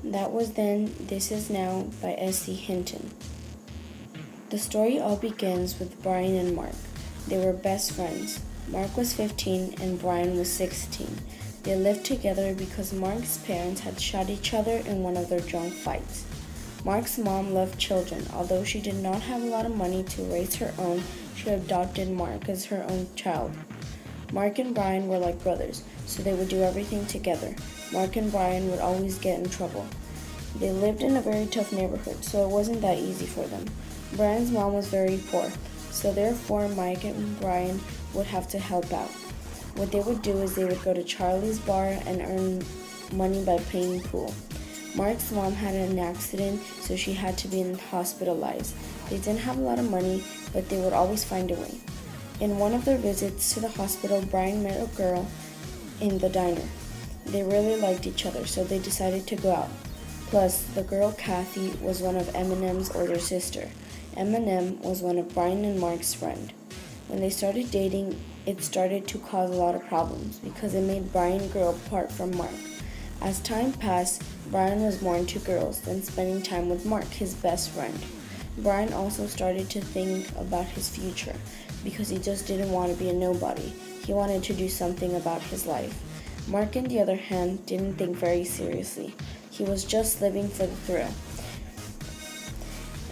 That was Then, This Is Now by S.C. Hinton. The story all begins with Brian and Mark. They were best friends. Mark was 15 and Brian was 16. They lived together because Mark's parents had shot each other in one of their drunk fights. Mark's mom loved children. Although she did not have a lot of money to raise her own, she adopted Mark as her own child. Mark and Brian were like brothers, so they would do everything together. Mark and Brian would always get in trouble. They lived in a very tough neighborhood, so it wasn't that easy for them. Brian's mom was very poor, so therefore Mike and Brian would have to help out. What they would do is they would go to Charlie's bar and earn money by playing pool. Mark's mom had an accident, so she had to be hospitalized. They didn't have a lot of money, but they would always find a way. In one of their visits to the hospital, Brian met a girl in the diner. They really liked each other, so they decided to go out. Plus, the girl Kathy was one of Eminem's older sister. Eminem was one of Brian and Mark's friend. When they started dating, it started to cause a lot of problems because it made Brian grow apart from Mark. As time passed, Brian was more into girls than spending time with Mark, his best friend. Brian also started to think about his future because he just didn't want to be a nobody. He wanted to do something about his life. Mark, on the other hand, didn't think very seriously. He was just living for the thrill.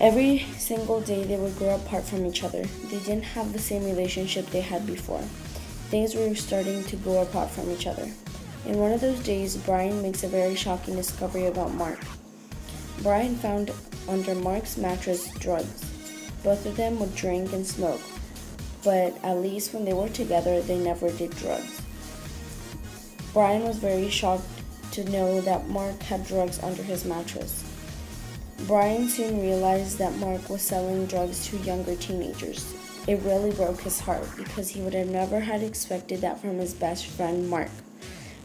Every single day they would grow apart from each other. They didn't have the same relationship they had before. Things were starting to go apart from each other. In one of those days, Brian makes a very shocking discovery about Mark. Brian found under Mark's mattress drugs. Both of them would drink and smoke, but at least when they were together, they never did drugs. Brian was very shocked to know that Mark had drugs under his mattress. Brian soon realized that Mark was selling drugs to younger teenagers. It really broke his heart because he would have never had expected that from his best friend, Mark.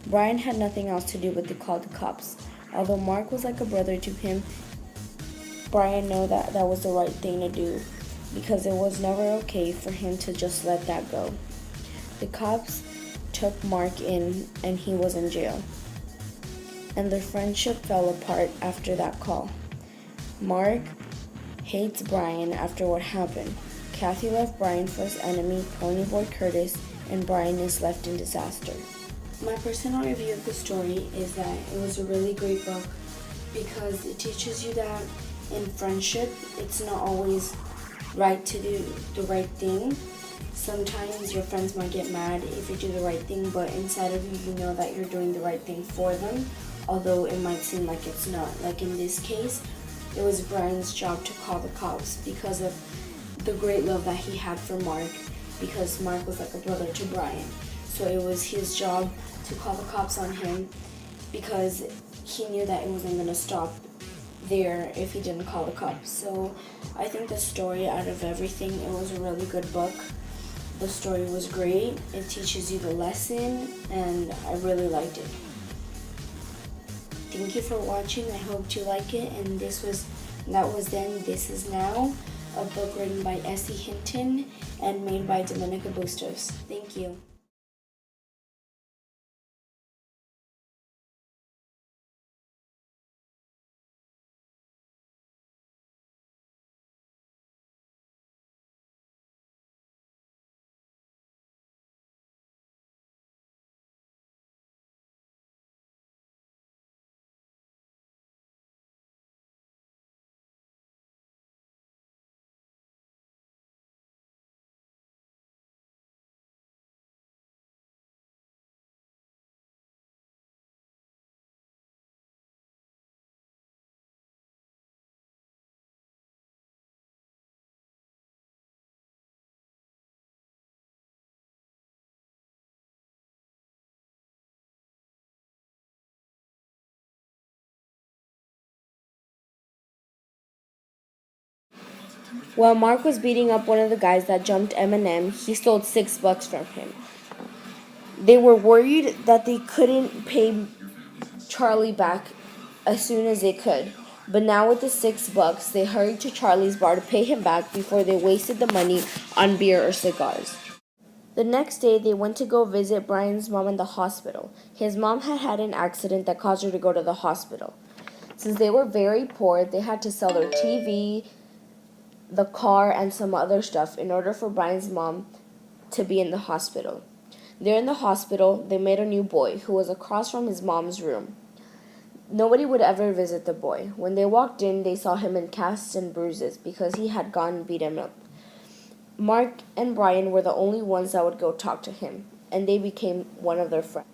Brian had nothing else to do but to call the cops. Although Mark was like a brother to him, Brian knew that that was the right thing to do because it was never okay for him to just let that go. The cops took Mark in and he was in jail. And their friendship fell apart after that call. Mark hates Brian after what happened. Kathy left Brian for his enemy, Ponyboy Curtis, and Brian is left in disaster. My personal review of the story is that it was a really great book because it teaches you that in friendship, it's not always right to do the right thing. Sometimes your friends might get mad if you do the right thing, but inside of you, you know that you're doing the right thing for them, although it might seem like it's not. Like in this case, it was Brian's job to call the cops because of the great love that he had for Mark, because Mark was like a brother to Brian. So it was his job to call the cops on him because he knew that it wasn't going to stop there if he didn't call the cops. So I think the story, out of everything, it was a really good book. The story was great. It teaches you the lesson, and I really liked it. Thank you for watching. I hope you like it. And that was Then, This Is Now, a book written by S.C. Hinton and made by Dominica Bustos. Thank you. While Mark was beating up one of the guys that jumped Eminem, he stole $6 from him. They were worried that they couldn't pay Charlie back as soon as they could. But now with the $6, they hurried to Charlie's bar to pay him back before they wasted the money on beer or cigars. The next day, they went to go visit Brian's mom in the hospital. His mom had had an accident that caused her to go to the hospital. Since they were very poor, they had to sell their TV, the car, and some other stuff in order for Brian's mom to be in the hospital. There in the hospital, they met a new boy who was across from his mom's room. Nobody would ever visit the boy. When they walked in, they saw him in casts and bruises because he had gone beat him up. Mark and Brian were the only ones that would go talk to him, and they became one of their friends.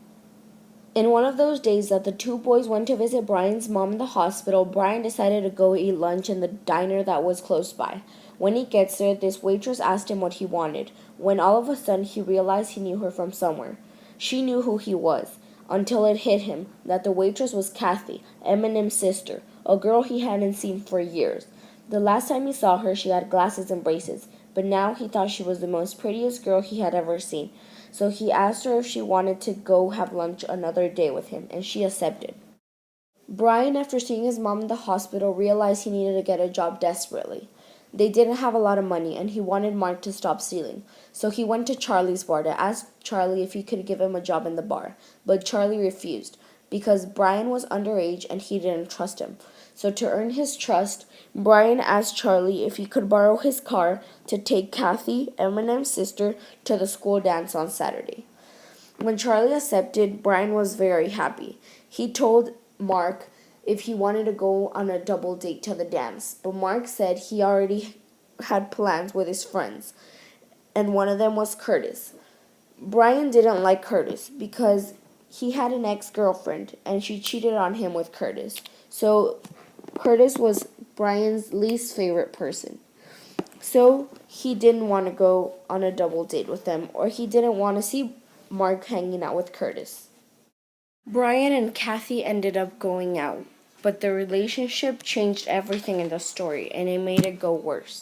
In one of those days that the two boys went to visit Brian's mom in the hospital, Brian decided to go eat lunch in the diner that was close by. When he gets there, this waitress asked him what he wanted, when all of a sudden he realized he knew her from somewhere. She knew who he was, until it hit him that the waitress was Kathy, Eminem's sister, a girl he hadn't seen for years. The last time he saw her, she had glasses and braces, but now he thought she was the most prettiest girl he had ever seen. So he asked her if she wanted to go have lunch another day with him, and she accepted. Brian, after seeing his mom in the hospital, realized he needed to get a job desperately. They didn't have a lot of money, and he wanted Mark to stop stealing. So he went to Charlie's bar to ask Charlie if he could give him a job in the bar, but Charlie refused, because Brian was underage and he didn't trust him. So to earn his trust, Brian asked Charlie if he could borrow his car to take Kathy, Eminem's sister, to the school dance on Saturday. When Charlie accepted, Brian was very happy. He told Mark if he wanted to go on a double date to the dance, but Mark said he already had plans with his friends, and one of them was Curtis. Brian didn't like Curtis because he had an ex-girlfriend and she cheated on him with Curtis. So Curtis was Brian's least favorite person. So he didn't want to go on a double date with them, or he didn't want to see Mark hanging out with Curtis. Brian and Kathy ended up going out, but the relationship changed everything in the story and it made it go worse.